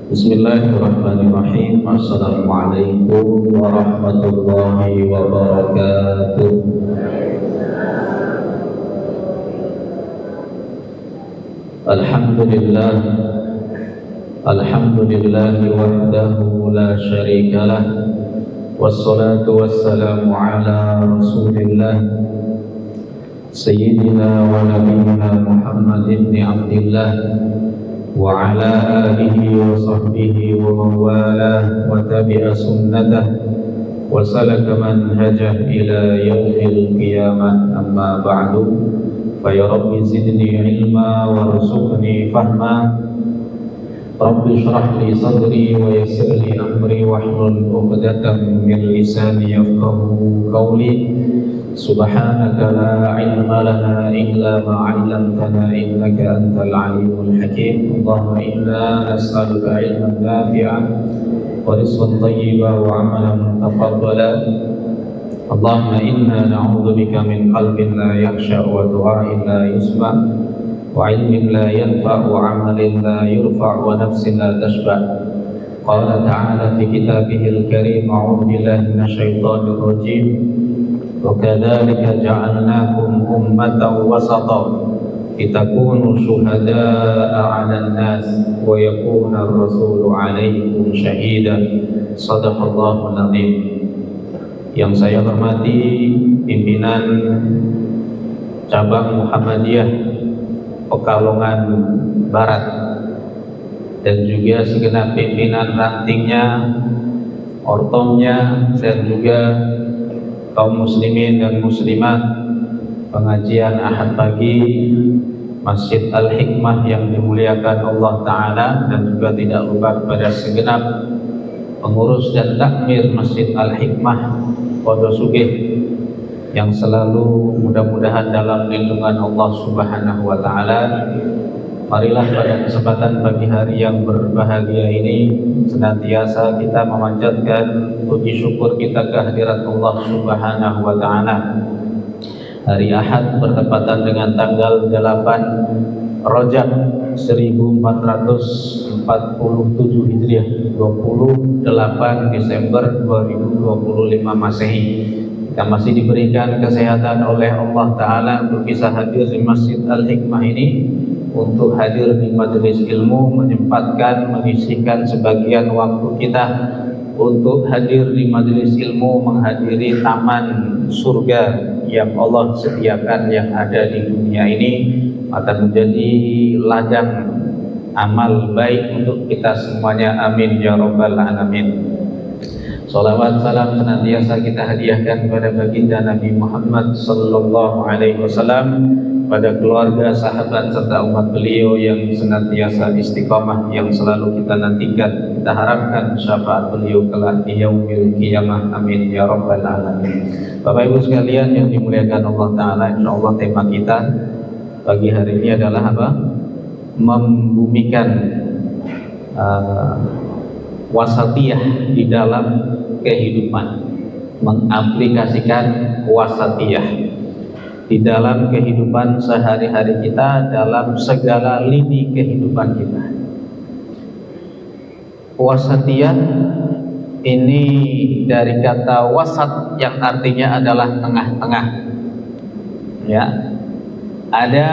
Bismillahirrahmanirrahim. Assalamualaikum warahmatullahi wabarakatuh. Alhamdulillah, alhamdulillahi wahdahu la syarikalah, wassalatu wassalamu ala rasulillah Sayyidina wa nabiyina Muhammad ibn Abdillah wa ala alihi wa sahbihi wa mawalah wa tabi'a sunnatah wa salaka manhajah ila yaumil qiyamah. Amma ba'du, fa ya rabbi zidni ilma warzuqni fahma. Rabbi shrah li sadri wa yassir li amri wahlul 'uqdatam min lisani yafqahu qawli. Subhanaka la ilma lana illa ma 'allamtana innaka antal alimul hakim. Allahumma inna nas'aluka ilman nafi'an wa rizqan thayyiban wa 'amalan mutaqabbala. Allahumma inna na'udzubika min qalbin la yakhsha wa du'a'in la yusma' wa 'ilmin la yanfa' wa 'amalin la yurfa' wa nafsin la tashba'. Qala ta'ala fi kitabihil karim, a'udzu billahi minasyaitonir rajim. وَكَذَلِكَ جَعَلْنَاكُمْ أُمَّةً وَسَطًا لِتَكُونُوا شُهَدَاءَ عَلَى النَّاسِ وَيَكُونَ الرَّسُولُ عَلَيْكُمْ شَهِيدًا. Shadaqallahul Azim. Yang saya hormati pimpinan cabang Muhammadiyah Pekalongan Barat dan juga segenap pimpinan rantingnya, ortomnya, dan juga kaum muslimin dan muslimat pengajian Ahad pagi Masjid Al-Hikmah yang dimuliakan Allah Ta'ala, dan juga tidak lupa kepada segenap pengurus dan takmir Masjid Al-Hikmah Pondok Sugih yang selalu mudah-mudahan dalam lindungan Allah Subhanahu wa Ta'ala. Marilah pada kesempatan pagi hari yang berbahagia ini senantiasa kita memanjatkan puji syukur kita kehadirat Allah Subhanahu wa Ta'ala. Hari Ahad bertepatan dengan tanggal 8 Rajab 1447 Hijriah, 28 Desember 2025 Masehi. Kita masih diberikan kesehatan oleh Allah Ta'ala untuk bisa hadir di Masjid Al-Hikmah ini, untuk hadir di majelis ilmu, menyempatkan menyisihkan sebagian waktu kita untuk hadir di majelis ilmu, menghadiri taman surga yang Allah sediakan yang ada di dunia ini, akan menjadi ladang amal baik untuk kita semuanya. Amin ya rabbal alamin. Salawat salam senantiasa kita hadiahkan kepada baginda Nabi Muhammad sallallahu alaihi wasallam, pada keluarga, sahabat, serta umat beliau yang senantiasa istiqamah, yang selalu kita nantikan, kita harapkan syafaat beliau kelak di yaumil qiyamah. Amin ya rabbal alamin. Bapak Ibu sekalian yang dimuliakan Allah Ta'ala, insyaallah tema kita pagi hari ini adalah apa? Membumikan wasatiyah di dalam kehidupan, mengaplikasikan wasatiyah di dalam kehidupan sehari-hari kita, dalam segala lini kehidupan kita. Wasatiyah ini dari kata wasat yang artinya adalah tengah-tengah. Ya, ada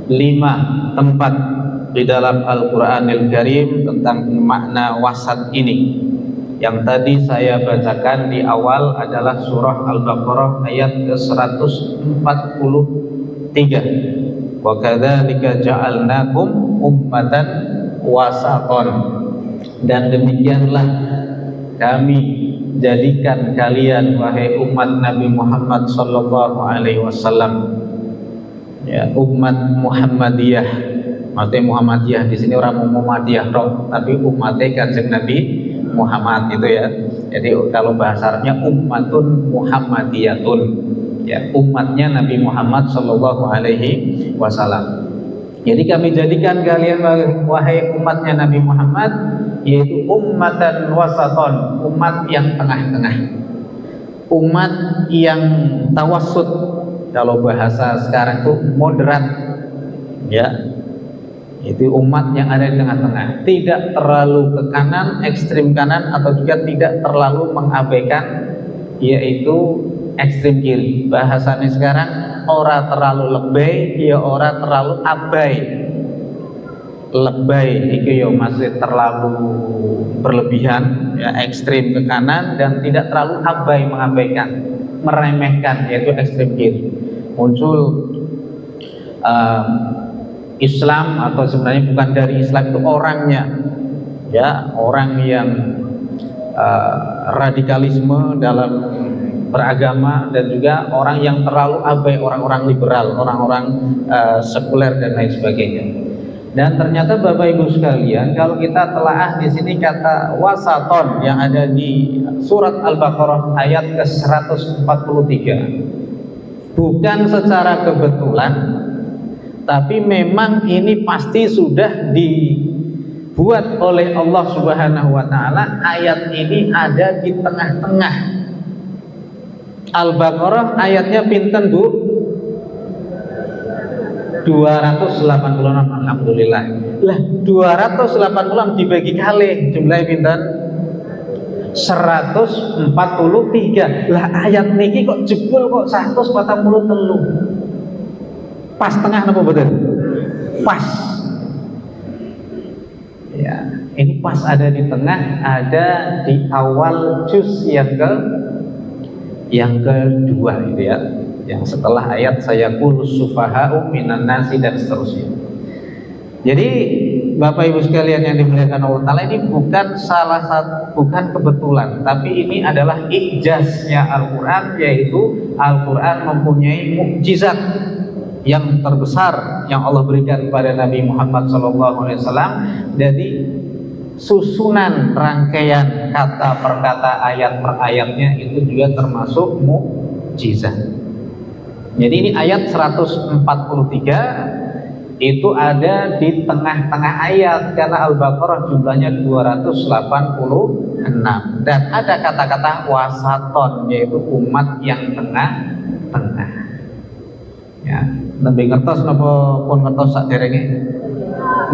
5 tempat di dalam Al-Quranil Karim tentang makna wasat ini. Yang tadi saya bacakan di awal adalah surah Al-Baqarah ayat ke-143. Wa kadzalika ja'alnakum ummatan wasatan. Dan demikianlah kami jadikan kalian, wahai umat Nabi Muhammad sallallahu alaihi wasallam, ya, umat Muhammadiyah. Maksudnya Muhammadiyah di sini orang Muhammadiyah dong, tapi umatnya Kanjeng Nabi Muhammad itu ya. Jadi kalau bahasa Arabnya ummatun Muhammadiyatun, ya, umatnya Nabi Muhammad sallallahu alaihi wasallam. Jadi kami jadikan kalian, wahai umatnya Nabi Muhammad, yaitu ummatan wasaton, umat yang tengah-tengah, umat yang tawassut, kalau bahasa sekarang itu moderat, ya, Itu umat yang ada di tengah-tengah, tidak terlalu ke kanan, ekstrim kanan, atau juga tidak terlalu mengabaikan, yaitu ekstrim kiri. Bahasanya sekarang, ora terlalu lebay, ya ora terlalu abai. Lebay itu ya masih terlalu berlebihan, ya ekstrim ke kanan, dan tidak terlalu abai, mengabaikan, meremehkan, yaitu ekstrim kiri. Muncul Islam, atau sebenarnya bukan dari Islam, itu orangnya, ya, orang yang radikalisme dalam beragama, dan juga orang yang terlalu abai, orang-orang liberal, orang-orang sekuler dan lain sebagainya. Dan ternyata Bapak Ibu sekalian, kalau kita telaah di sini kata wasaton yang ada di surat Al-Baqarah ayat ke-143, bukan secara kebetulan, tapi memang ini pasti sudah dibuat oleh Allah Subhanahu wa Ta'ala. Ayat ini ada di tengah-tengah. Al-Baqarah ayatnya pinten Bu? 286. Alhamdulillah. Lah 286 dibagi kali jumlahnya pinten? 143. Lah ayat niki kok jebul kok 143. Pas tengah apa betul? Pas. Ya, ini pas ada di tengah, ada di awal juz yang kedua itu ya. Yang setelah ayat sayaqulus sufaha'u minan nasi dan seterusnya. Jadi Bapak Ibu sekalian yang dimuliakan Allah Ta'ala, ini bukan bukan kebetulan, tapi ini adalah ijaznya Al-Quran, yaitu Al-Quran mempunyai mukjizat yang terbesar yang Allah berikan kepada Nabi Muhammad SAW. Jadi susunan rangkaian kata per kata, ayat per ayatnya itu juga termasuk mukjizat. Jadi ini ayat 143 itu ada di tengah-tengah ayat, karena Al-Baqarah jumlahnya 286, dan ada kata-kata wasaton, yaitu umat yang tengah-tengah. Ya, nembe ngertos napa pun ngertos saderenge?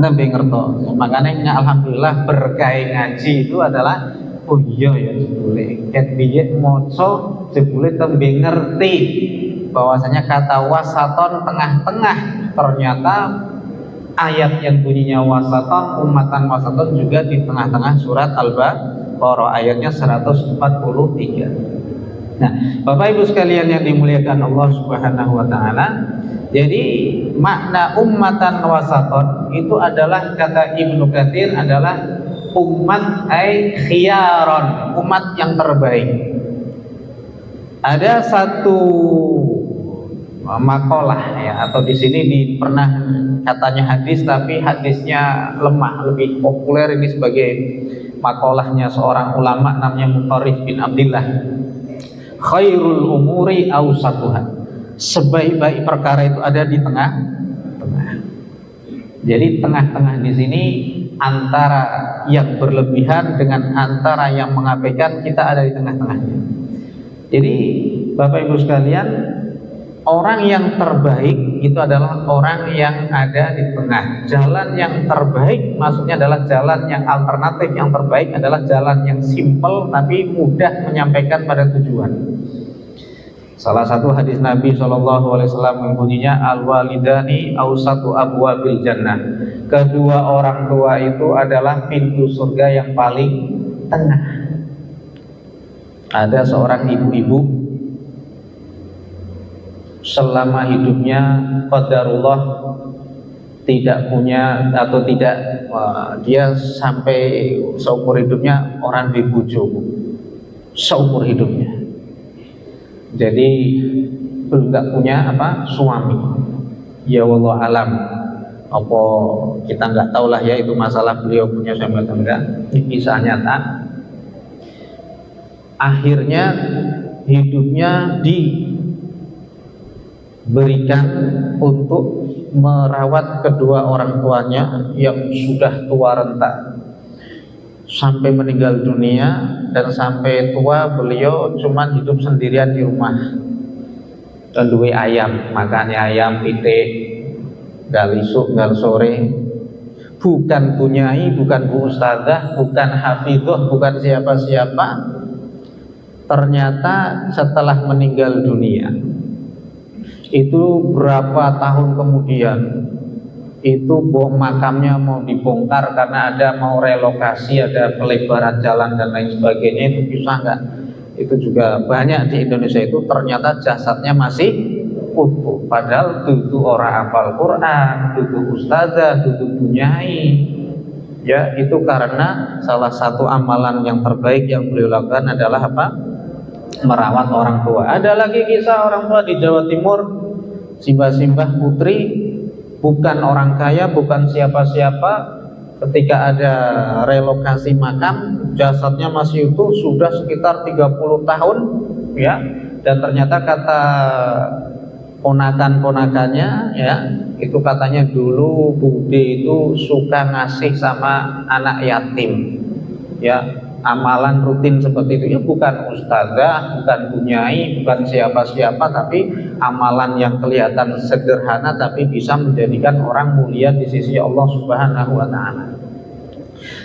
Nembe ngertos. Makanya alhamdulillah berkah ngaji itu adalah, oh iya ya jebule ket biye maca jebule tembe ngerti bahwasanya kata wasaton tengah-tengah, ternyata ayat yang bunyinya wasaton, umatan wasaton juga di tengah-tengah surat Al-Baqarah ayatnya 143. Nah, Bapak Ibu sekalian yang dimuliakan Allah Subhanahu wa Ta'ala, jadi makna ummatan wasaton itu adalah, kata Ibnu Katsir, adalah umat ay khiyaron, umat yang terbaik. Ada satu makalah ya, atau di sini pernah katanya hadis, tapi hadisnya lemah, lebih populer ini sebagai makalahnya seorang ulama namanya Mutarrif bin Abdillah. Khairul umuri awsatuha, sebaik-baik perkara itu ada di tengah-tengah. Jadi tengah-tengah di sini antara yang berlebihan dengan antara yang mengabaikan, kita ada di tengah-tengahnya. Jadi Bapak Ibu sekalian, orang yang terbaik itu adalah orang yang ada di tengah. Jalan yang terbaik maksudnya adalah jalan yang alternatif. Yang terbaik adalah jalan yang simpel tapi mudah menyampaikan pada tujuan. Salah satu hadis Nabi SAW yang bunyinya al-walidani awsatu abwabil jannah. Kedua orang tua itu adalah pintu surga yang paling tengah. Ada seorang ibu-ibu selama hidupnya qadarullah tidak punya atau tidak dia sampai seumur hidupnya orang dibujuk seumur hidupnya. Jadi belum nggak punya suami. Ya wallah alam, apa kita nggak tahu lah ya, itu masalah beliau punya suami atau enggak. Ini kisah nyata. Akhirnya hidupnya diberikan untuk merawat kedua orang tuanya yang sudah tua renta sampai meninggal dunia, dan sampai tua beliau cuma hidup sendirian di rumah. Dan duwe ayam, makannya ayam pitik gal isuk gal sore, bukan Bu Nyai, bukan Bu Ustadzah, bukan Hafidhoh, bukan siapa-siapa. Ternyata setelah meninggal dunia, itu berapa tahun kemudian, itu makamnya mau dibongkar karena ada mau relokasi, ada pelebaran jalan dan lain sebagainya. Itu bisa nggak? Itu juga banyak di Indonesia itu ternyata jasadnya masih utuh, padahal dudu orang hafal Quran, dudu ustazah, dudu bunyai. Ya, itu karena salah satu amalan yang terbaik yang beliau lakukan adalah apa? Merawat orang tua. Ada lagi kisah orang tua di Jawa Timur, simbah-simbah putri, bukan orang kaya, bukan siapa-siapa. Ketika ada relokasi makam, jasadnya masih utuh sudah sekitar 30 tahun, ya. Dan ternyata kata ponakan-ponakannya, ya, itu katanya dulu Bude itu suka ngasih sama anak yatim, ya. Amalan rutin seperti itu, ya, bukan ustazah, bukan bunyai, bukan siapa-siapa, tapi amalan yang kelihatan sederhana tapi bisa menjadikan orang mulia di sisi Allah Subhanahu wa Ta'ala.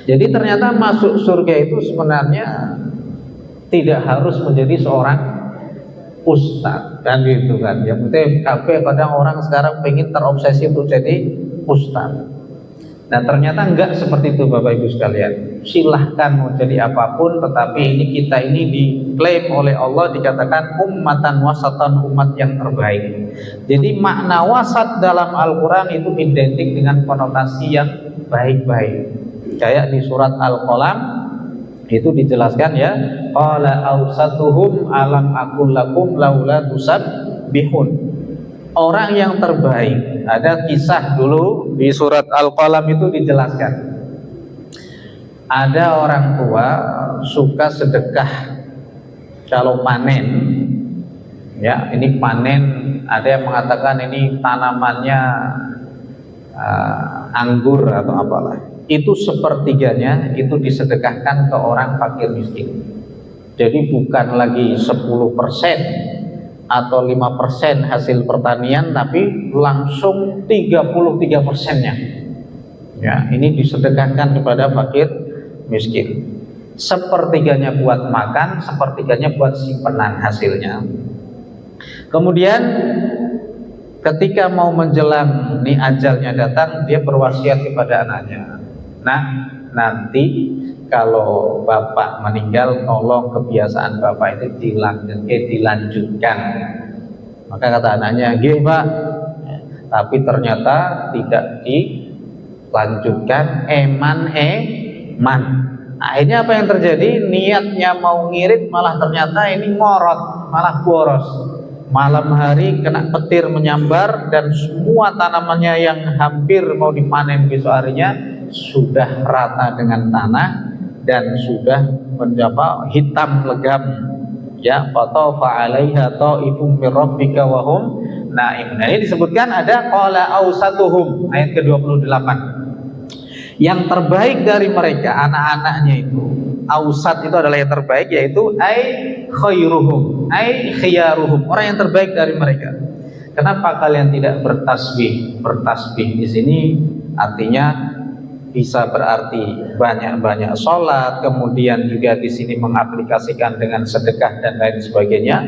Jadi ternyata masuk surga itu sebenarnya tidak harus menjadi seorang ustaz, kan gitu kan. Yang penting kadang orang sekarang pengen terobsesi untuk jadi ustaz. Nah ternyata enggak seperti itu Bapak Ibu sekalian. Silahkan mau jadi apapun, tetapi kita ini diklaim oleh Allah, dikatakan ummatan wasatan, umat yang terbaik. Jadi makna wasat dalam Al-Quran itu identik dengan konotasi yang baik-baik. Kayak di surat Al-Qalam itu dijelaskan, ya, qala awsatuhum alam aqul lakum laula tusabbihun. Orang yang terbaik, ada kisah dulu di surat Al-Qalam itu dijelaskan. Ada orang tua suka sedekah kalau panen, ya, ini panen, ada yang mengatakan ini tanamannya anggur atau apalah. Itu sepertiganya itu disedekahkan ke orang fakir miskin. Jadi bukan lagi 10% atau 5% hasil pertanian, tapi langsung 33%-nya. Ya, ini disedekahkan kepada fakir miskin. Sepertiganya buat makan, sepertiganya buat simpenan hasilnya. Kemudian ketika mau menjelang nih ajalnya datang, dia berwasiat kepada anaknya. Nah, nanti kalau bapak meninggal, tolong kebiasaan bapak itu dilanjutkan. Maka kata anaknya, "Nggih, Pak." Tapi ternyata tidak dilanjutkan, eman. Akhirnya apa yang terjadi? Niatnya mau ngirit, malah ternyata ini ngorot, malah boros. Malam hari kena petir menyambar, dan semua tanamannya yang hampir mau dipanen besok harinya sudah rata dengan tanah dan sudah menjadi hitam legam, ya, fatafa 'alaiha ta'ifum mir rabbika wa hum naim. Nah, ini disebutkan ada qala ausatuhum, ayat ke-28. Yang terbaik dari mereka, anak-anaknya itu, ausat itu adalah yang terbaik, yaitu ai khairuhum, ai khiyaruhum, orang yang terbaik dari mereka. Kenapa kalian tidak bertasbih? Bertasbih di sini artinya bisa berarti banyak-banyak sholat, kemudian juga di sini mengaplikasikan dengan sedekah dan lain sebagainya.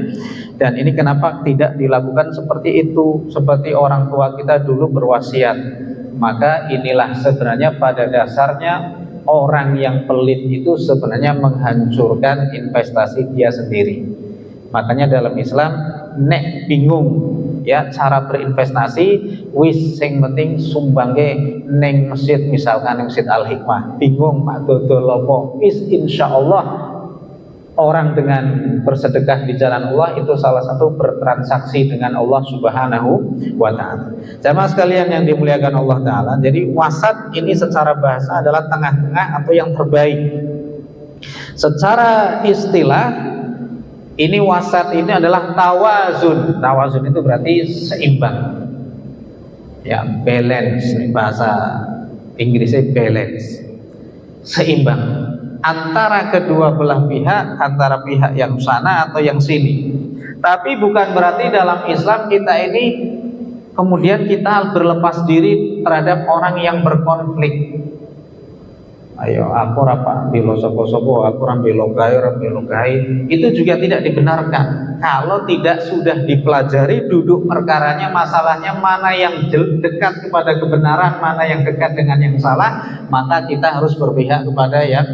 Dan ini kenapa tidak dilakukan seperti itu, seperti orang tua kita dulu berwasiat. Maka inilah sebenarnya pada dasarnya orang yang pelit itu sebenarnya menghancurkan investasi dia sendiri. Makanya dalam Islam, nek bingung, ya, cara berinvestasi, wis sing penting sumbangke neng masjid, misalkan neng Masjid Al-Hikmah. Bingung Pak dodol apa, wis insyaallah orang dengan bersedekah di jalan Allah itu salah satu bertransaksi dengan Allah Subhanahu wa Ta'ala. Jamaah sekalian yang dimuliakan Allah Ta'ala, jadi wasat ini secara bahasa adalah tengah-tengah atau yang terbaik. Secara istilah, ini wasat ini adalah tawazun. Tawazun itu berarti seimbang, ya, balance, bahasa Inggrisnya balance, seimbang antara kedua belah pihak, antara pihak yang sana atau yang sini. Tapi bukan berarti dalam Islam kita ini kemudian kita berlepas diri terhadap orang yang berkonflik. Ayo, aku rapa belo sopo-sopo, aku rambelo gai, itu juga tidak dibenarkan. Kalau tidak sudah dipelajari duduk perkaranya, masalahnya mana yang dekat kepada kebenaran, mana yang dekat dengan yang salah, maka kita harus berpihak kepada yang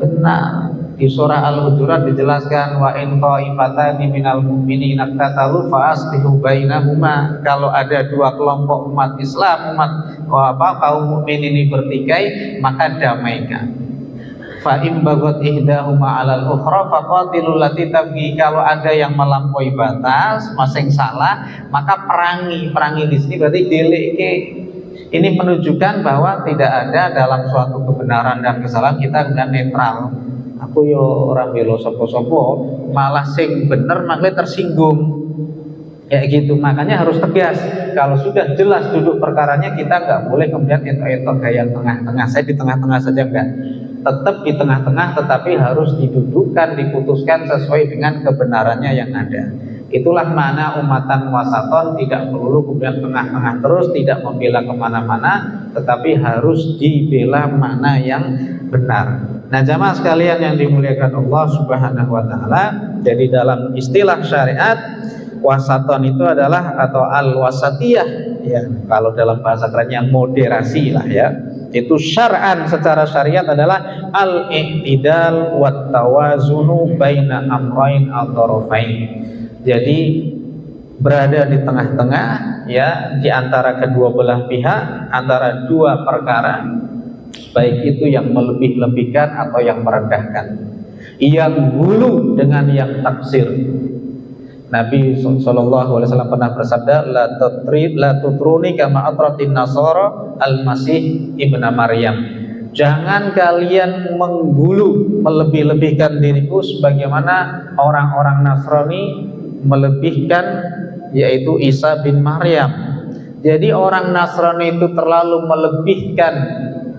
benar. Di surah Al-Hujurat dijelaskan, wa in ta'ifatani minal mu'minina iqtatalu fa aslihu bainahuma. Kalau ada dua kelompok umat Islam, kaum mukmin ini bertikai, maka damaikan. Fa in bagat ihdahuma 'alal ukhra faqatilul lati tabghi. Kalau ada yang melampaui batas, masing salah, maka perangi. Perangi di sini berarti deleke. Ini menunjukkan bahwa tidak ada dalam suatu kebenaran dan kesalahan kita kemudian netral. Aku yo orang belo sopo-sopo, malah sing bener malah tersinggung, kayak gitu. Makanya harus tegas. Kalau sudah jelas duduk perkaranya, kita nggak boleh kemudian etok-etok gaya tengah-tengah. Saya di tengah-tengah saja enggak, tetap di tengah-tengah, tetapi harus didudukkan, diputuskan sesuai dengan kebenarannya yang ada. Itulah mana umatan wasaton, tidak perlu kemudian tengah-tengah terus, tidak membela kemana-mana, tetapi harus dibela mana yang benar. Nah, jamaah sekalian yang dimuliakan Allah Subhanahu wa taala, jadi dalam istilah syariat wasaton itu adalah atau al-wasatiyah ya. Kalau dalam bahasa kerennya moderasi lah ya. Itu syar'an secara syariat adalah al-i'tidal wat tawazunu baina amrayn ad-dharafain. Jadi berada di tengah-tengah ya, di antara kedua belah pihak, antara dua perkara, baik itu yang melebih-lebihkan atau yang merendahkan, yang hulu dengan yang taksir. Nabi SAW pernah bersabda, la tutruni kama atratin nasara al-masih ibna Maryam. Jangan kalian menggulu, melebih-lebihkan diriku sebagaimana orang-orang Nasrani melebihkan yaitu Isa bin Maryam. Jadi orang Nasrani itu terlalu melebihkan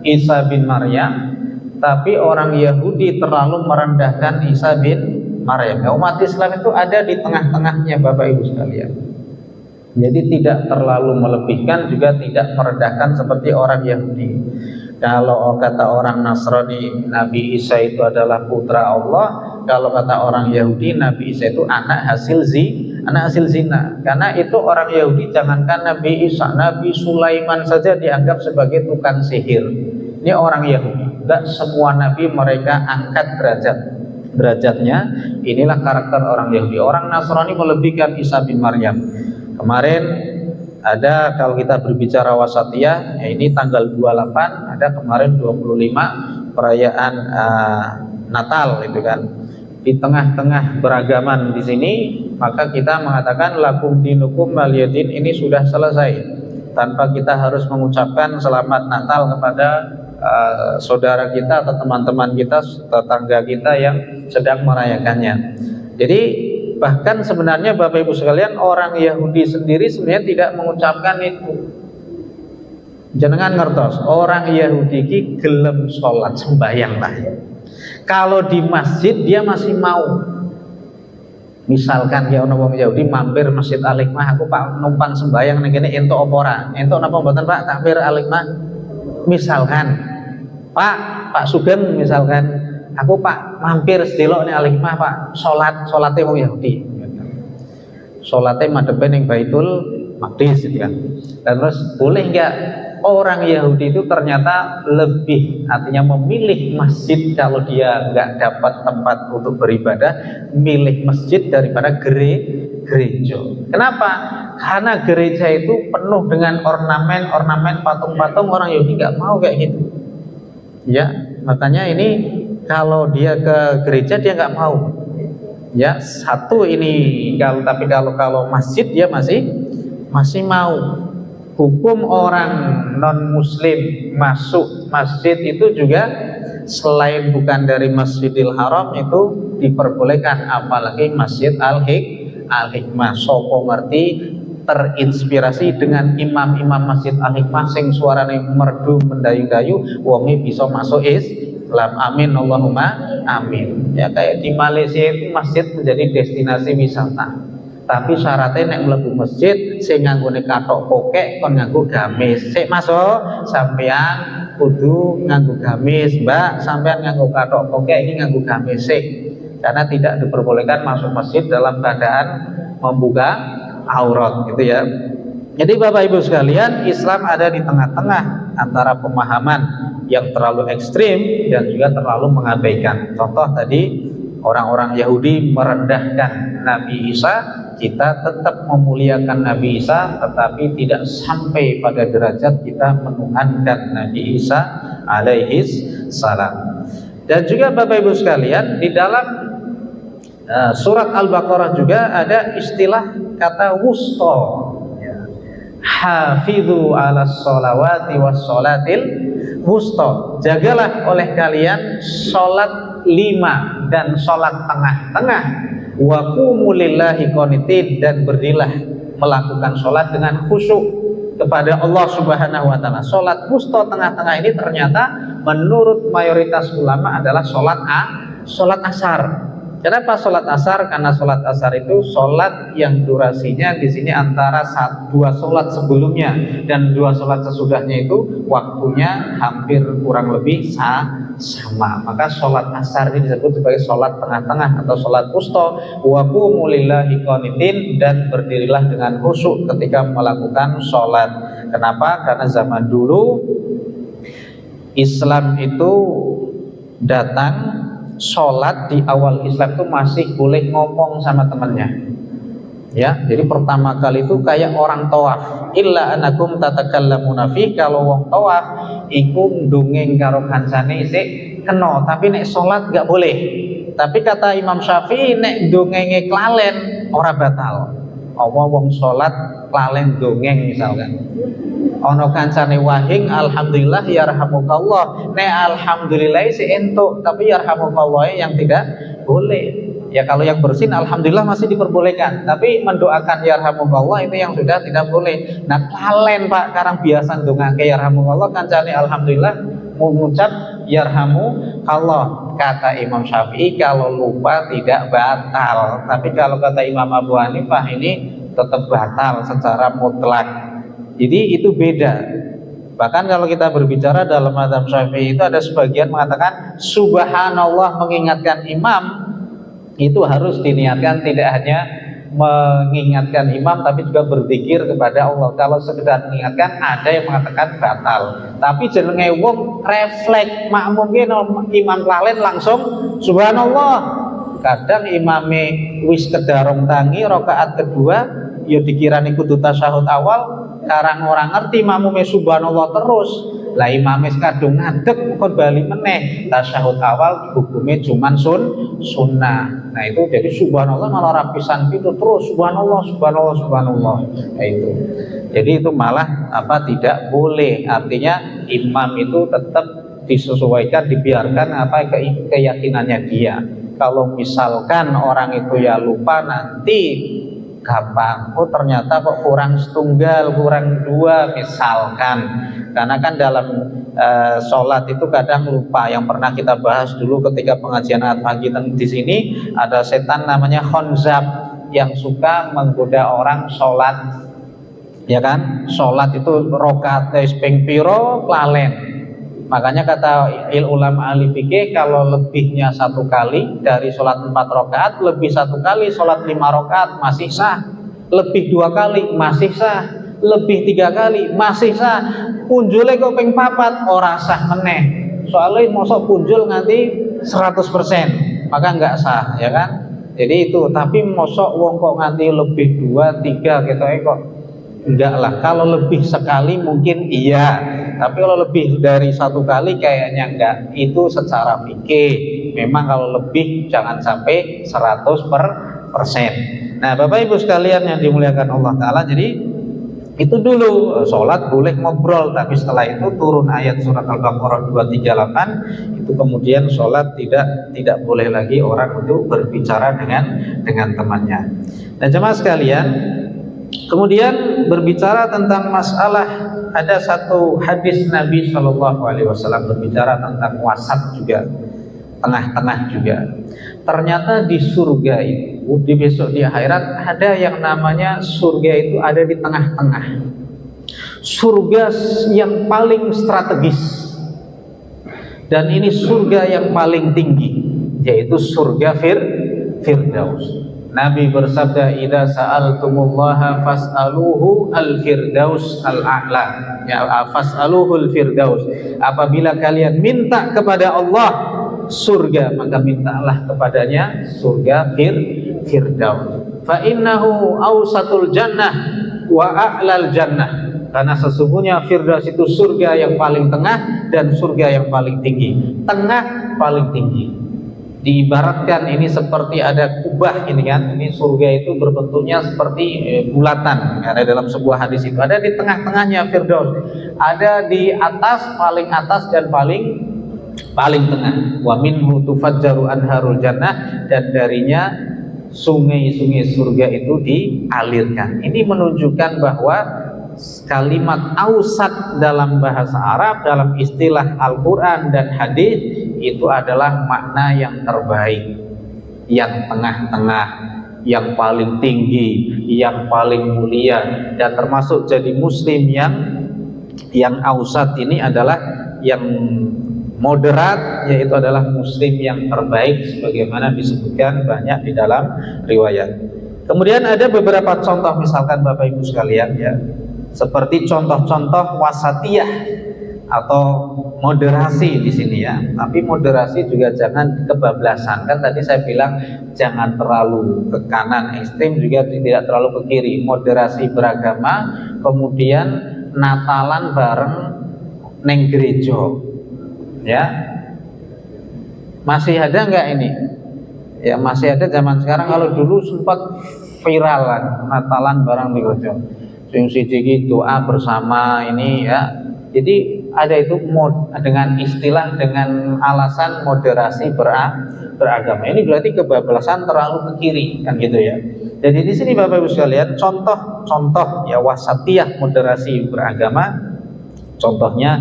Isa bin Maryam, tapi orang Yahudi terlalu merendahkan Isa bin Maryam. Umat Islam itu ada di tengah-tengahnya Bapak Ibu sekalian. Jadi tidak terlalu melebihkan, juga tidak merendahkan seperti orang Yahudi. Kalau kata orang Nasrani, Nabi Isa itu adalah putra Allah. Kalau kata orang Yahudi, Nabi Isa itu anak hasil zina. Karena itu orang Yahudi, jangankan Nabi Isa, Nabi Sulaiman saja dianggap sebagai tukang sihir. Ini orang Yahudi. Tidak semua Nabi mereka angkat derajatnya. Inilah karakter orang Yahudi. Orang Nasrani melebihkan Isa bin Maryam. Kemarin ada, kalau kita berbicara wasatiyah, ya ini tanggal 28, ada kemarin 25 perayaan Natal itu kan. Di tengah-tengah beragaman di sini, maka kita mengatakan lakum dinukum waliyadin, ini sudah selesai. Tanpa kita harus mengucapkan selamat Natal kepada saudara kita atau teman-teman kita, tetangga kita yang sedang merayakannya. Jadi bahkan sebenarnya Bapak Ibu sekalian, orang Yahudi sendiri sebenarnya tidak mengucapkan itu. Jenengan ngertos, orang Yahudi ki gelem sholat sembahyang lah. Kalau di masjid dia masih mau. Misalkan ya ono wong Yahudi mampir Masjid Al-Hikmah, aku Pak numpang sembahyang ning kene entuk apa ora? Entuk napa mboten Pak takmir Al-Hikmah? Misalkan Pak Sugeng misalkan, aku Pak mampir sedelok ning Al-Hikmah Pak, salate wong Yahudi. Salate madhepe ning Baitul Maqdis gitu kan. Dan terus boleh enggak orang Yahudi itu ternyata lebih, artinya memilih masjid kalau dia enggak dapat tempat untuk beribadah, milih masjid daripada gereja. Kenapa? Karena gereja itu penuh dengan ornamen, patung-patung. Orang Yahudi enggak mau kayak gitu. Ya, makanya ini kalau dia ke gereja dia nggak mau. Ya, satu ini kalau masjid dia masih mau. Hukum orang non muslim masuk masjid itu juga selain bukan dari Masjidil Haram itu diperbolehkan, apalagi Masjid Al-Hikmah. Sopo ngerti terinspirasi dengan imam-imam Masjid Al-Hikmah sing suarane merdu mendayu-dayu, wonge bisa masuk Islam. Amin Allahumma amin. Ya, kayak di Malaysia itu masjid menjadi destinasi wisata. Tapi syaratnya nek mlebu masjid sing nganggone kathok kokek kon nganggo gamis. Sik Mas, sampean kudu nganggo gamis, Mbak, sampean nganggo kathok kokek ini nganggo gamis sik. Karena tidak diperbolehkan masuk masjid dalam keadaan membuka aurat gitu ya. Jadi Bapak Ibu sekalian, Islam ada di tengah-tengah antara pemahaman yang terlalu ekstrim dan juga terlalu mengabaikan. Contoh tadi orang-orang Yahudi merendahkan Nabi Isa, kita tetap memuliakan Nabi Isa, tetapi tidak sampai pada derajat kita menuhankan Nabi Isa alaihi salam. Dan juga Bapak Ibu sekalian, di dalam surat Al-Baqarah juga ada istilah kata wusta. Hafidhu ala sholawati was sholatil wusta. Jagalah oleh kalian sholat 5 dan sholat tengah-tengah. Wa qumu lillahi qanitin, dan berdirilah melakukan sholat dengan khusyuk kepada Allah Subhanahu wa taala. Sholat wusta tengah-tengah ini ternyata menurut mayoritas ulama adalah sholat asar. Kenapa sholat asar? Karena sholat asar itu sholat yang durasinya di sini antara 2 sholat sebelumnya dan 2 sholat sesudahnya itu waktunya hampir kurang lebih sama. Maka sholat asar ini disebut sebagai sholat tengah-tengah atau sholat wusta. Wa qumu lillahi qanitin, dan berdirilah dengan khusyuk ketika melakukan sholat. Kenapa? Karena zaman dulu Islam itu datang, sholat di awal Islam itu masih boleh ngomong sama temannya. Ya, jadi pertama kali itu kayak orang tawaf. Illa anakum tatakallamuna fi, kalau wong tawaf iku ndongeng karo kancane isih kena, tapi nek sholat gak boleh. Tapi kata Imam Syafi'i, nek ndongenge klalen ora batal. Apa wong sholat klalen dongeng misalkan, ono kancane wahing alhamdulillah yarhamukallah, nek alhamdulillah si entuk, tapi yarhamukallah yang tidak boleh. Ya kalau yang bersin alhamdulillah masih diperbolehkan, tapi mendoakan yarhamukallah itu yang sudah tidak boleh. Nah klalen Pak, karang biasa ndongake yarhamukallah, kancane alhamdulillah mengucap yarhamukallah. Kata Imam Syafi'i kalau lupa tidak batal, tapi kalau kata Imam Abu Hanifah ini tetap batal secara mutlak. Jadi itu beda. Bahkan kalau kita berbicara dalam mazhab Syafi'i itu ada sebagian mengatakan subhanallah mengingatkan imam itu harus diniatkan, tidak hanya mengingatkan imam tapi juga berzikir kepada Allah. Kalau sekedar mengingatkan ada yang mengatakan batal. Tapi jenenge wong refleks makmumnya imam lalen langsung subhanallah. Kadang imame wis kedarong tangi rakaat kedua ya dikirani kudu tasyahud awal, karang orang ngerti makmume subhanallah terus. Lah imame kadung ngadeg kok bali meneh, tasyahud awal hukumnya cuman sunnah. Nah itu jadi subhanallah malah rapisan itu terus subhanallah subhanallah subhanallah. Nah itu. Jadi itu malah tidak boleh. Artinya imam itu tetap disesuaikan, dibiarkan keyakinannya dia. Kalau misalkan orang itu ya lupa, nanti gampang, oh ternyata kok kurang setunggal, kurang 2 misalkan. Karena kan dalam sholat itu kadang lupa. Yang pernah kita bahas dulu ketika pengajian pagi di sini, ada setan namanya khonzab yang suka menggoda orang sholat, ya kan? Sholat itu rokaat ping piro lalen. Makanya kata ulama ahli fikih, kalau lebihnya 1 kali dari sholat 4 rakaat, lebih 1 kali sholat 5 rakaat masih sah, lebih 2 kali masih sah, lebih 3 kali masih sah. Punjule kok ping 4 ora sah meneh. Soalnya mosok punjul nganti 100%, maka enggak sah, ya kan? Jadi itu, tapi mosok wong kok nganti lebih 2, 3 gitu kok enggak lah. Kalau lebih sekali mungkin iya, tapi kalau lebih dari 1 kali kayaknya enggak. Itu secara fikih memang kalau lebih jangan sampai 100%. Nah Bapak Ibu sekalian yang dimuliakan Allah Ta'ala, jadi itu dulu sholat boleh ngobrol, tapi setelah itu turun ayat surat Al-Baqarah 238, itu kemudian sholat tidak boleh lagi orang itu berbicara dengan temannya. Nah jemaah sekalian, kemudian berbicara tentang masalah, ada satu hadis Nabi Shallallahu Alaihi Wasallam berbicara tentang wasat juga, tengah-tengah juga. Ternyata di surga itu di besok di akhirat ada yang namanya surga itu ada di tengah-tengah. Surga yang paling strategis. Dan ini surga yang paling tinggi, yaitu surga Firdaus. Nabi bersabda, "Idza sa'altumullaha fas'aluhu al-firdaus al-a'la." Ya, fas'aluhu al-firdaus. Apabila kalian minta kepada Allah surga, maka mintalah kepadanya surga Firdaus. Fa innahu awsatul jannah wa a'lal jannah. Karena sesungguhnya Firdaus itu surga yang paling tengah dan surga yang paling tinggi. Tengah paling tinggi. Diibaratkan ini seperti ada kubah ini kan, ini surga itu berbentuknya seperti bulatan. Ada dalam sebuah hadis itu ada di tengah-tengahnya Firdaus, ada di atas dan paling tengah. Wa minhu tufajjaru anharul jannah, dan darinya sungai-sungai surga itu dialirkan. Ini menunjukkan bahwa kalimat ausat dalam bahasa Arab, dalam istilah Al-Quran dan hadis itu adalah makna yang terbaik, yang tengah-tengah, yang paling tinggi, yang paling mulia. Dan termasuk jadi muslim yang ausat ini adalah yang moderat, yaitu adalah muslim yang terbaik sebagaimana disebutkan banyak di dalam riwayat. Kemudian ada beberapa contoh, misalkan Bapak Ibu sekalian ya, seperti contoh-contoh wasatiyah atau moderasi di sini ya. Tapi moderasi juga jangan kebablasan. Kan tadi saya bilang jangan terlalu ke kanan ekstrem, juga tidak terlalu ke kiri. Moderasi beragama, kemudian Natalan bareng neng gereja. Ya. Masih ada nggak ini? Ya masih ada zaman sekarang. Kalau dulu sempat viralan Natalan bareng neng gereja. Sing siji doa bersama ini ya. Jadi ada itu dengan istilah, dengan alasan moderasi beragama. Ini berarti kebablasan terlalu ke kiri kan gitu ya. Jadi di sini Bapak Ibu sekalian contoh ya wasatiyah moderasi beragama. Contohnya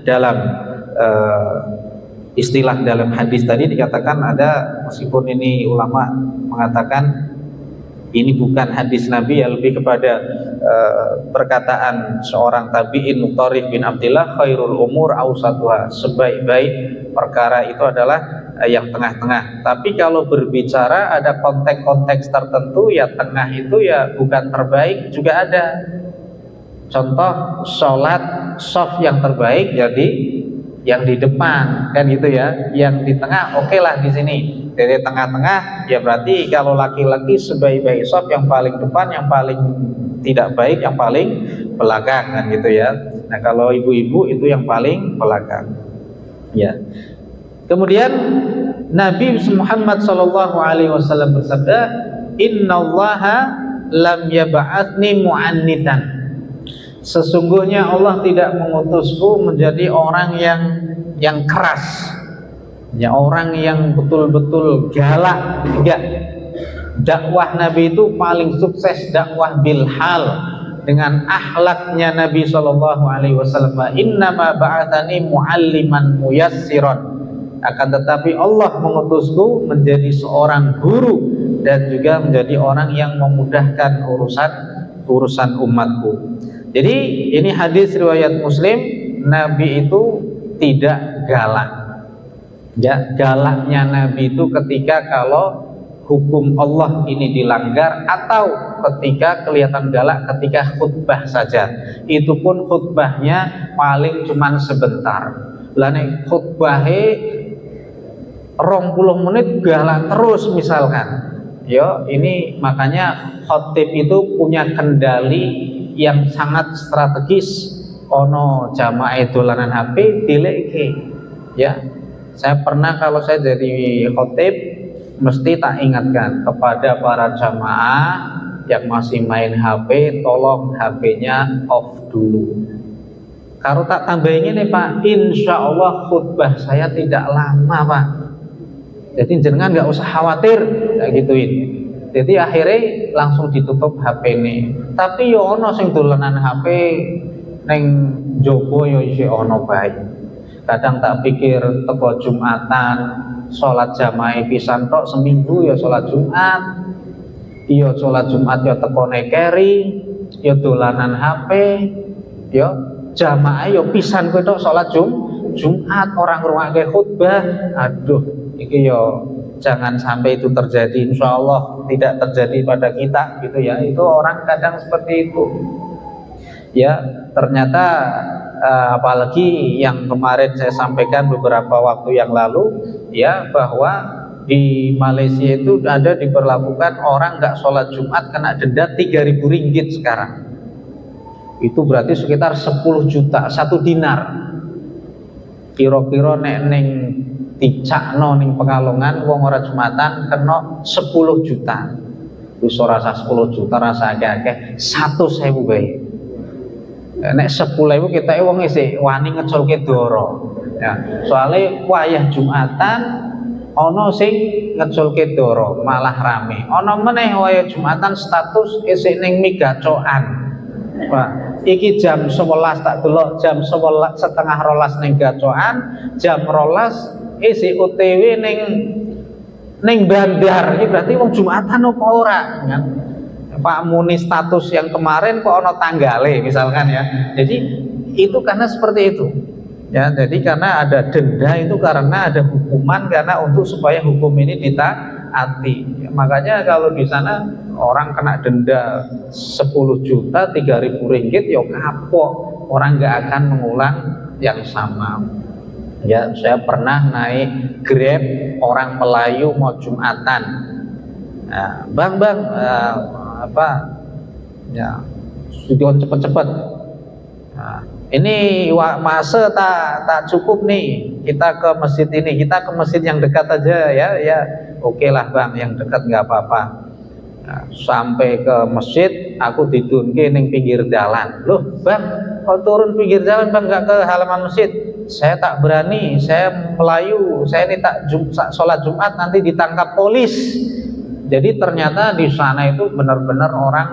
dalam istilah dalam hadis tadi dikatakan ada, meskipun ini ulama mengatakan ini bukan hadis Nabi ya, lebih kepada perkataan seorang tabi'in Mutarrif bin Abdillah, khairul umur awsatuha, sebaik-baik perkara itu adalah yang tengah-tengah. Tapi kalau berbicara ada konteks-konteks tertentu ya, tengah itu ya bukan terbaik juga ada. Contoh sholat shaf yang terbaik jadi yang di depan kan gitu ya, yang di tengah oke lah di sini. Dari tengah-tengah ya berarti kalau laki-laki sebaik-baik shaf yang paling depan, yang paling tidak baik yang paling belakang kan gitu ya. Nah kalau ibu-ibu itu yang paling belakang ya. Kemudian Nabi Muhammad SAW bersabda, Innallaha lam yab'atsni mu'annitan. Sesungguhnya Allah tidak mengutusku menjadi orang yang keras, ya, orang yang betul-betul galak. Enggak. Dakwah Nabi itu paling sukses dakwah bilhal, dengan akhlaknya Nabi SAW. Innama ba'atsani mu'alliman muyassiran. Akan tetapi Allah mengutusku menjadi seorang guru dan juga menjadi orang yang memudahkan urusan umatku. Jadi ini hadis riwayat Muslim. Nabi itu tidak galak. Ya, galaknya Nabi itu ketika kalau hukum Allah ini dilanggar, atau ketika kelihatan galak ketika khutbah saja. Itu pun khutbahnya paling cuman sebentar. Lah nek khutbahe 20 menit galak terus misalkan. Ya, ini makanya khotib itu punya kendali yang sangat strategis. Ono jamaah dolanan HP dileke. Ya. Saya pernah kalau saya jadi khotib mesti tak ingatkan kepada para jamaah yang masih main HP, tolong HP-nya off dulu. Kalau tak tambahin ini Pak, insya Allah khutbah saya tidak lama Pak. Jadi jenengan nggak usah khawatir, kayak gituin. Jadi akhirnya langsung ditutup HP ini. Tapi yo ono sing dolanan HP neng jopo yo isi ono baik. Kadang tak pikir teko Jumatan sholat jamaah pisan tok seminggu ya sholat Jumat. Iya sholat Jumat ya tekone keri, ya dolanan HP, ya jamaah ya pisan kowe tok sholat Jumat orang ngrungokne khutbah. Aduh, iki ya jangan sampai itu terjadi. Insya Allah tidak terjadi pada kita gitu ya. Itu orang kadang seperti itu. Ya, ternyata apalagi yang kemarin saya sampaikan beberapa waktu yang lalu ya, bahwa di Malaysia itu ada diberlakukan orang nggak sholat Jumat kena denda 3.000 ringgit sekarang. Itu berarti sekitar 10 juta, 1 dinar. Kira-kira nek ning dicakno ning Pekalongan wong ora Jumatan kena 10 juta. Wis ora rasa 10 juta rasa akeh-akeh 100.000 bae. Nek 10.000 kita wong isih wani ngeculke doro. Ya, soalnya wayah Jumatan ono sing ngeculke doro malah rame. Ono meneh waya Jumatan status isih ning migacoan. Wah, iki jam 11 tak delok jam 11 setengah rolas ning gacoan, jam rolas isih OTW ning bandar. Iki berarti wong Jumatan apa ora kan? Pak Muni status yang kemarin kok ono tanggale misalkan ya. Jadi itu karena seperti itu. Ya, jadi karena ada denda itu karena ada hukuman karena untuk supaya hukum ini ditaati. Ya, makanya kalau di sana orang kena denda 10 juta 3.000 ringgit ya kapok, orang nggak akan mengulang yang sama. Ya, saya pernah naik Grab orang Melayu mau Jumatan. Nah, bang apa ya studio cepet-cepet. Nah, ini masa tak cukup nih, kita ke masjid ini, kita ke masjid yang dekat aja ya oke lah bang, yang dekat nggak apa-apa. Nah, sampai ke masjid aku didunke ning pinggir jalan. Loh bang, kalau turun pinggir jalan bang nggak ke halaman masjid? Saya tak berani, saya Melayu, saya ini tak sholat Jumat nanti ditangkap polis. Jadi ternyata di sana itu benar-benar orang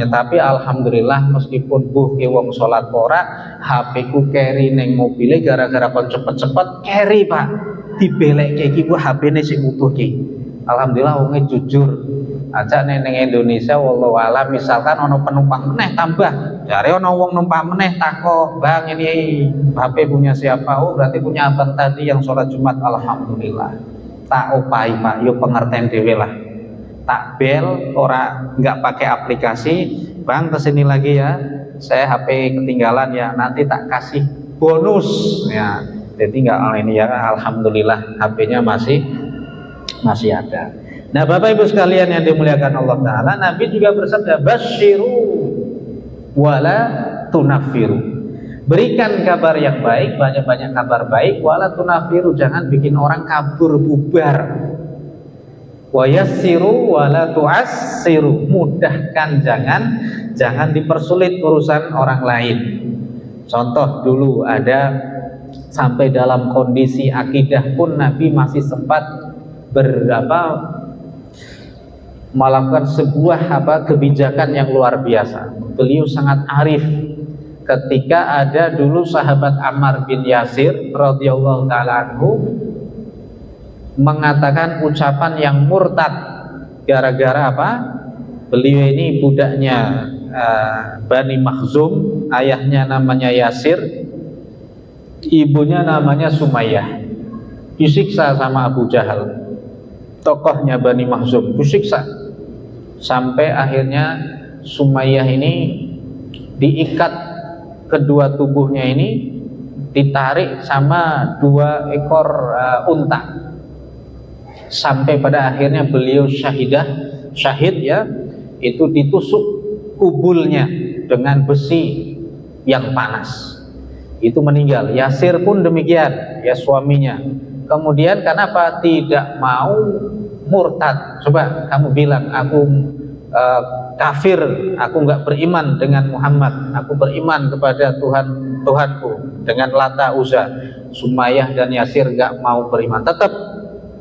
tapi alhamdulillah meskipun wong sholat ora, HP ku carry neng mobilnya gara-gara kon cepet-cepet carry pak, dibelekke iki ku HP-ne sing utuh ki. Alhamdulillah wonge jujur. Aja neng Indonesia wallahu alam misalkan ono penumpang meneh tambah, jare ono wong numpak meneh takok, "Bang, ini HP punya siapa?" Oh, berarti punya abang tadi yang sholat Jumat. Alhamdulillah. Tak upai pak, yuk pengertian dewe lah. Tak bel, orang nggak pakai aplikasi, bang kesini lagi ya, saya HP ketinggalan ya, nanti tak kasih bonus ya. Jadi nggak ini ya, alhamdulillah HP-nya masih ada. Nah Bapak Ibu sekalian yang dimuliakan Allah Ta'ala, Nabi juga bersabda, basyiru wala tunafiru. Berikan kabar yang baik, banyak-banyak kabar baik, wala tunafiru, jangan bikin orang kabur bubar. Wa yassiru wala tu'assiru, mudahkan, jangan dipersulit urusan orang lain. Contoh dulu ada sampai dalam kondisi akidah pun Nabi masih sempat melakukan sebuah kebijakan yang luar biasa. Beliau sangat arif ketika ada dulu sahabat Ammar bin Yasir radhiyallahu taala anhu mengatakan ucapan yang murtad gara-gara apa? Beliau ini budaknya Bani Makhzum, ayahnya namanya Yasir, ibunya namanya Sumayyah. Disiksa sama Abu Jahal, tokohnya Bani Makhzum, disiksa sampai akhirnya Sumayyah ini diikat kedua tubuhnya ini, ditarik sama 2 ekor unta sampai pada akhirnya beliau syahid ya, itu ditusuk kubulnya dengan besi yang panas, itu meninggal. Yasir pun demikian ya, suaminya. Kemudian kenapa tidak mau murtad? Coba kamu bilang aku kafir, aku nggak beriman dengan Muhammad, aku beriman kepada Tuhanku dengan Lata Uzza. Sumayyah dan Yasir nggak mau beriman, tetap.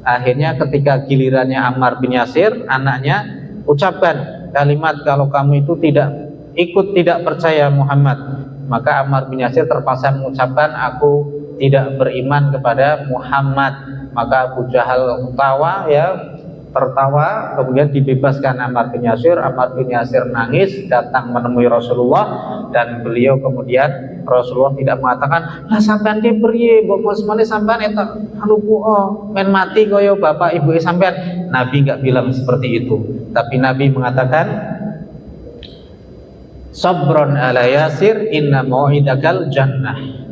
Akhirnya ketika gilirannya Ammar bin Yasir, anaknya, ucapkan kalimat kalau kamu itu tidak percaya Muhammad. Maka Ammar bin Yasir terpaksa mengucapkan aku tidak beriman kepada Muhammad. Maka Abu Jahal tawa ya, tertawa, kemudian dibebaskan Ammar bin Yasir. Ammar bin Yasir nangis, datang menemui Rasulullah, dan beliau kemudian, Rasulullah tidak mengatakan, lah sampean ki priye, mbok mosmane sampean eta anu men mati kaya bapak ibu sampean. Nabi enggak bilang seperti itu, tapi Nabi mengatakan, sabron ala Yasir inna mau'idakal jannah.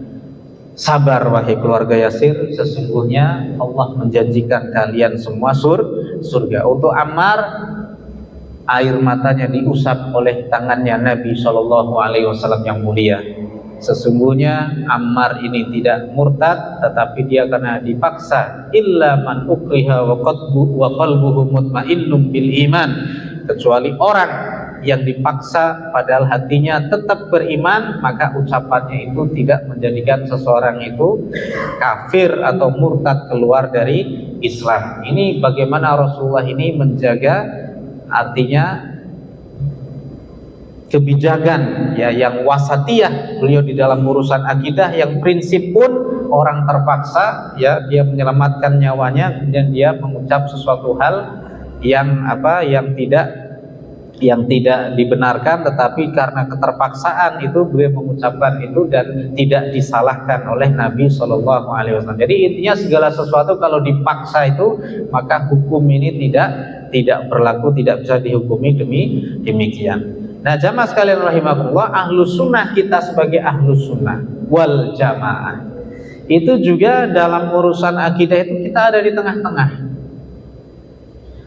Sabar wahai keluarga Yasir, sesungguhnya Allah menjanjikan kalian semua surga. Untuk Ammar, air matanya diusap oleh tangannya Nabi SAW yang mulia. Sesungguhnya Ammar ini tidak murtad, tetapi dia karena dipaksa. Illa man ukriha wa qalbuhu mutmainnun bil iman. Kecuali orang yang dipaksa padahal hatinya tetap beriman, maka ucapannya itu tidak menjadikan seseorang itu kafir atau murtad keluar dari Islam. Ini bagaimana Rasulullah ini menjaga, artinya kebijakan ya yang wasatiyah beliau di dalam urusan akidah, yang prinsip pun orang terpaksa ya dia menyelamatkan nyawanya, kemudian dia mengucap sesuatu hal yang tidak dibenarkan, tetapi karena keterpaksaan itu beliau mengucapkan itu dan tidak disalahkan oleh Nabi SAW. Jadi intinya segala sesuatu kalau dipaksa itu maka hukum ini tidak berlaku, tidak bisa dihukumi demikian. Nah, jamaah sekalian rahimakumullah, ahlus sunnah, kita sebagai ahlus sunnah wal jamaah itu juga dalam urusan akidah itu kita ada di tengah-tengah.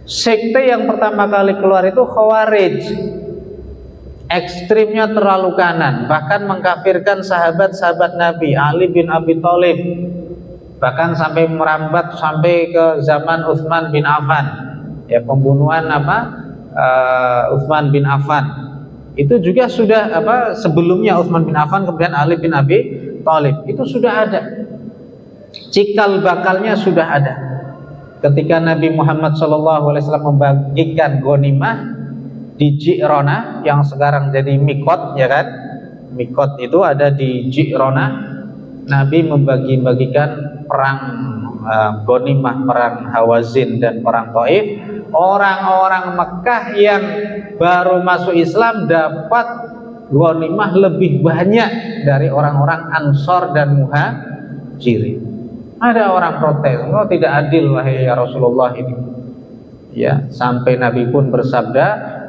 Sekte yang pertama kali keluar itu Khawarij, ekstrimnya terlalu kanan, bahkan mengkafirkan sahabat-sahabat Nabi, Ali bin Abi Thalib, bahkan sampai merambat sampai ke zaman Utsman bin Affan, ya pembunuhan Utsman bin Affan. Itu juga sudah sebelumnya Utsman bin Affan, kemudian Ali bin Abi Thalib, itu sudah ada, cikal bakalnya sudah ada. Ketika Nabi Muhammad SAW membagikan ghanimah di Ji'rana yang sekarang jadi Mikot, ya kan? Mikot itu ada di Ji'rana. Nabi membagi-bagikan perang ghanimah, perang Hawazin dan perang Taif. Orang-orang Mekah yang baru masuk Islam dapat ghanimah lebih banyak dari orang-orang Ansor dan Muhajirin. Ada orang protes, oh tidak adil wahai ya Rasulullah ini. Ya, sampai Nabi pun bersabda,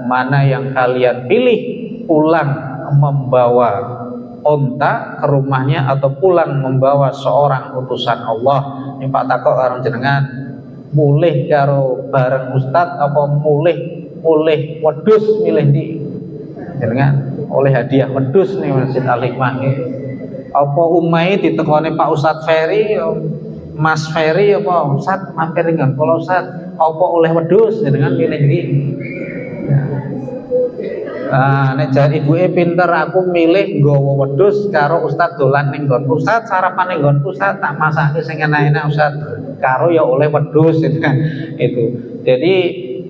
mana yang kalian pilih, pulang membawa onta ke rumahnya atau pulang membawa seorang utusan Allah. Ini Pak Takok karo jenengan, mulih karo bareng Ustad apa mulih wedhus milih di jenengan oleh hadiah wedhus nih Masjid Al-Hikmah ini. Apa umai ditekone Pak Ustadz Ferry, Mas Ferry apa Ustadz mampir dengan kalau Ustadz apa oleh wedhus dengan milih iki. Nek jar ibuke pinter, aku milih nggawa wedhus karo Ustadz dolan ning nggon Ustadz, sarapan ning nggon Ustadz tak masake sing enak-enak Ustadz, karo ya oleh wedhus itu. Jadi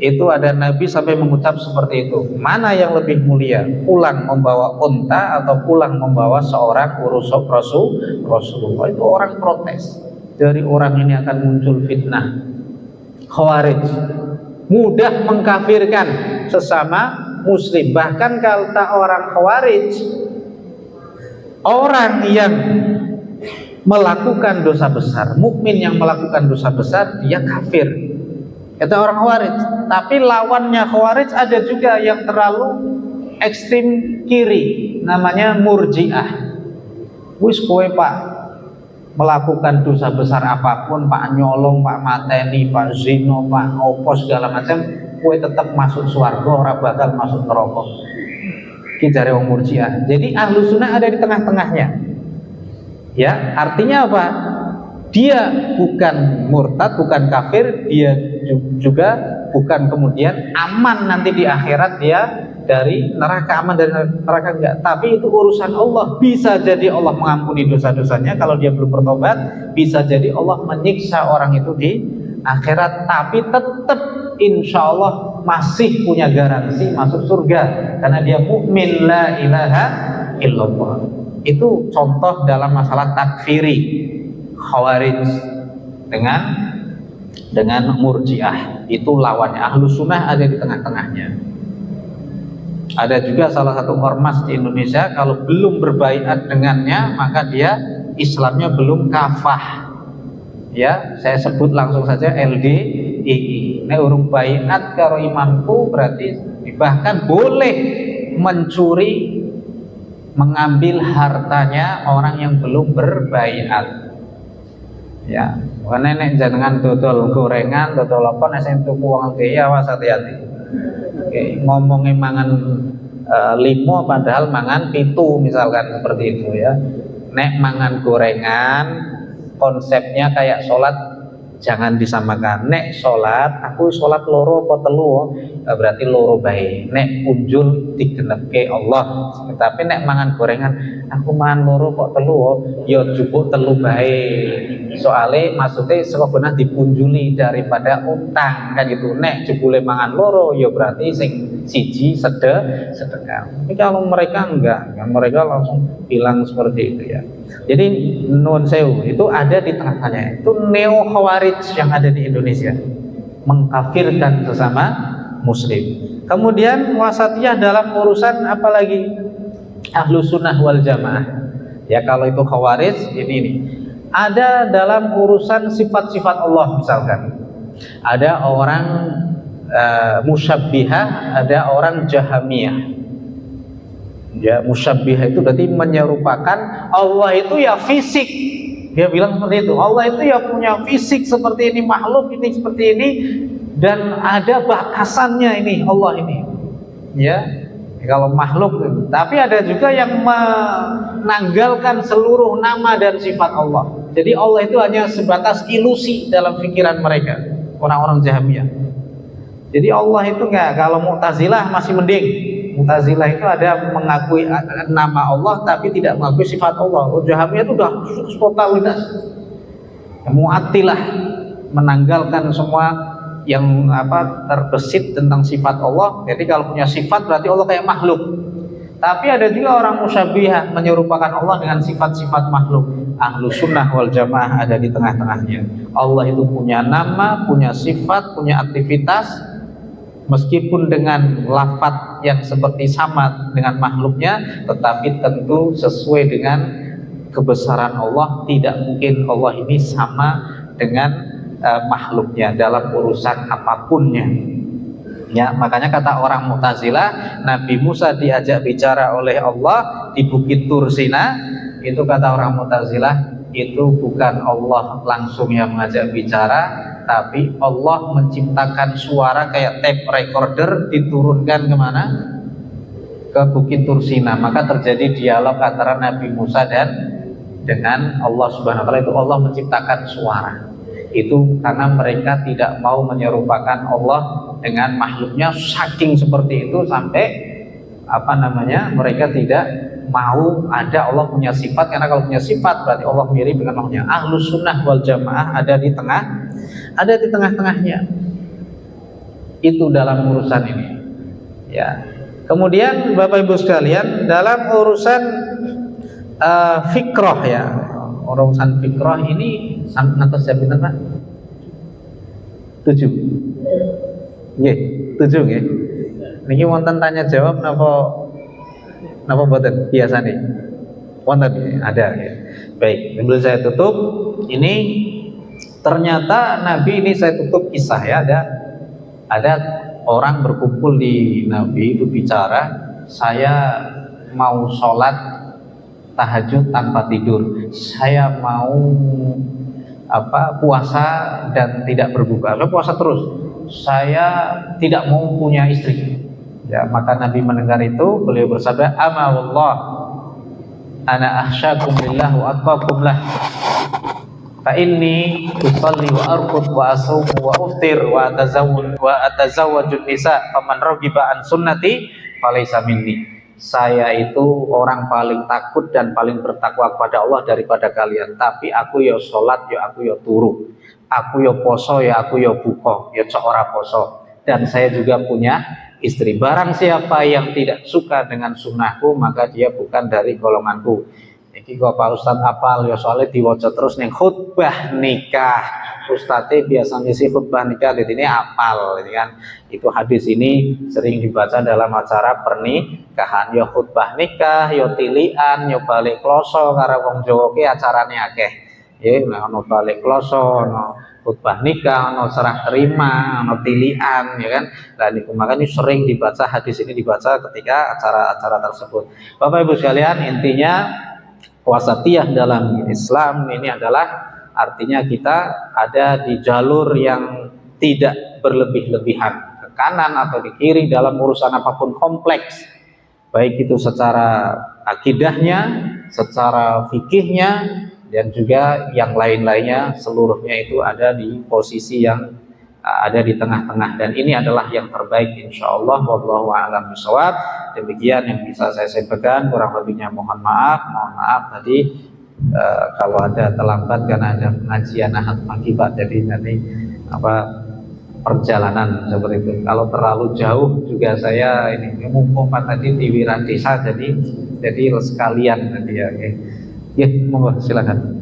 itu ada Nabi sampai mengucap seperti itu. Mana yang lebih mulia, pulang membawa unta atau pulang membawa seorang urusok Rasulullah? Itu orang protes. Dari orang ini akan muncul fitnah. Khawarij mudah mengkafirkan sesama muslim. Bahkan kata orang Khawarij, orang yang melakukan dosa besar, mukmin yang melakukan dosa besar, dia kafir. Itu orang Khawarij. Tapi lawannya Khawarij ada juga yang terlalu ekstrim kiri, namanya Murji'ah. Wis kowe Pak melakukan dosa besar apapun, Pak nyolong, Pak mateni, Pak zino, Pak opos segala macam, kowe tetap masuk surga, ora bakal masuk neraka. Ki jare wong Murji'ah. Jadi ahlu sunnah ada di tengah-tengahnya. Ya, artinya apa? Dia bukan murtad, bukan kafir, dia juga bukan kemudian aman nanti di akhirat dia dari neraka, aman dari neraka enggak. Tapi itu urusan Allah. Bisa jadi Allah mengampuni dosa-dosanya kalau dia belum bertobat, bisa jadi Allah menyiksa orang itu di akhirat, tapi tetap insya Allah masih punya garansi masuk surga karena dia mukmin la ilaha illallah. Itu contoh dalam masalah takfiri Khawarij dengan dengan Murji'ah. Itu lawannya. Ahlus Sunnah ada di tengah-tengahnya. Ada juga salah satu ormas di Indonesia, kalau belum berbaiat dengannya maka dia Islamnya belum kafah. Ya, saya sebut langsung saja LDII. Nek urung baiat karo imamku berarti bahkan boleh mencuri, mengambil hartanya orang yang belum berbaiat. Ya, nenek jangan dodol gorengan, dodol apa nek sing tuku wong ya awas hati-hati. Ngomongin mangan limo padahal mangan pitu misalkan seperti itu ya. Nek mangan gorengan konsepnya kayak sholat jangan disamakan. Nek sholat aku sholat loro apa telu berarti loro bae. Nek unjul digenepke Allah. Tapi nek mangan gorengan aku mangan loro kok telu ya cukup telu bae. Soalnya maksudnya sebenarnya dipunjuli daripada utang kan gitu. Nek jebule mangan loro ya berarti sing siji sedekah. Tapi kalau mereka enggak, mereka langsung bilang seperti itu ya. Jadi nun sewu itu ada di tengah-tengahnya. Itu neo khawarij yang ada di Indonesia, mengkafirkan sesama muslim. Kemudian wasatiyah dalam urusan apalagi Ahlus Sunnah wal Jamaah. Ya kalau itu khawarij ini. Ada dalam urusan sifat-sifat Allah misalkan. Ada orang musyabbihah, ada orang jahamiyah. Ya, musyabbihah itu berarti menyerupakan Allah itu ya fisik. Dia bilang seperti itu. Allah itu ya punya fisik seperti ini, makhluk ini seperti ini, dan ada bakasannya ini Allah ini. Ya, kalau makhluk. Tapi ada juga yang menanggalkan seluruh nama dan sifat Allah. Jadi Allah itu hanya sebatas ilusi dalam pikiran mereka, orang-orang Jahamiyah. Jadi Allah itu enggak. Kalau Mu'tazilah masih mending. Mu'tazilah itu ada mengakui nama Allah tapi tidak mengakui sifat Allah. Jahamiyah itu udah totalitas. Mu'attilah menanggalkan semua yang terbesit tentang sifat Allah. Jadi kalau punya sifat berarti Allah kayak makhluk. Tapi ada juga orang musyabbihah menyerupakan Allah dengan sifat-sifat makhluk. Ahlus Sunnah wal Jamaah ada di tengah-tengahnya. Allah itu punya nama, punya sifat, punya aktivitas, meskipun dengan lafaz yang seperti sama dengan makhluknya, tetapi tentu sesuai dengan kebesaran Allah. Tidak mungkin Allah ini sama dengan makhluknya dalam urusan apapunnya. Ya, makanya kata orang Mu'tazilah, Nabi Musa diajak bicara oleh Allah di Bukit Tur Sina, itu kata orang Mu'tazilah itu bukan Allah langsung yang mengajak bicara, tapi Allah menciptakan suara kayak tape recorder diturunkan kemana? Ke Bukit Tur Sina. Maka terjadi dialog antara Nabi Musa dan dengan Allah Subhanahu wa taala. Itu Allah menciptakan suara. Itu karena mereka tidak mau menyerupakan Allah dengan makhluknya, saking seperti itu sampai mereka tidak mau ada Allah punya sifat, karena kalau punya sifat berarti Allah mirip dengan makhluknya. Ahlus Sunnah wal Jamaah ada di tengah-tengahnya. Itu dalam urusan ini. Ya. Kemudian Bapak Ibu sekalian, dalam urusan fikrah ya, urusan fikrah ini sampai pinten Pak? 7. Nggih, 7 nggih. Niki wonten tanya jawab napa mboten biasane? Wonten ada ya. Baik, sebelum saya tutup ini ternyata Nabi ini saya tutup kisah ya, ada orang berkumpul di Nabi itu bicara, saya mau sholat tahajud tanpa tidur, saya mau puasa dan tidak berbuka, saya puasa terus, saya tidak mau punya istri. Ya, maka Nabi mendengar itu, beliau bersabda, ama wallah ana akhsyakum lillah wa atqakum lah, fa inni usalli wa arqud wa asumu wa uftir wa atazawwajun nisa faman raghiba an sunnati falaysa minni. Saya itu orang paling takut dan paling bertakwa kepada Allah daripada kalian. Tapi aku ya sholat, ya aku ya turu, aku ya poso, ya aku ya buka, ya cok ora poso. Dan saya juga punya istri. Barang siapa yang tidak suka dengan sunnahku, maka dia bukan dari golonganku. Iki kok Pak Ustadz apal ya, soalnya diwaca terus ning khutbah nikah. Ustadz biasa ngisi khutbah nikah di sini apal, ini kan. Itu hadis ini sering dibaca dalam acara pernikahan. Yo khutbah nikah, yo tilian, yo balik kloso karo wong Jawa ki acarane akeh. Ya, ono balik kloso, ono khutbah nikah, ono serah terima, ono tilian, ya kan. Nah, niku makanya sering dibaca hadis ini dibaca ketika acara-acara tersebut. Bapak Ibu sekalian, intinya wasatiyah dalam Islam ini adalah artinya kita ada di jalur yang tidak berlebih-lebihan ke kanan atau ke kiri dalam urusan apapun kompleks, baik itu secara akidahnya, secara fikihnya, dan juga yang lain-lainnya, seluruhnya itu ada di posisi yang ada di tengah-tengah, dan ini adalah yang terbaik insyaallah. Wallahu a'lam bishawab. Demikian yang bisa saya sampaikan, kurang lebihnya mohon maaf tadi kalau ada terlambat karena ada pengajian ahad pagi Pak, jadi nanti perjalanan seperti itu. Kalau terlalu jauh juga saya ini mumpung Pak tadi di Wiradesa, jadi sekalian nanti ya. Ya, monggo silakan.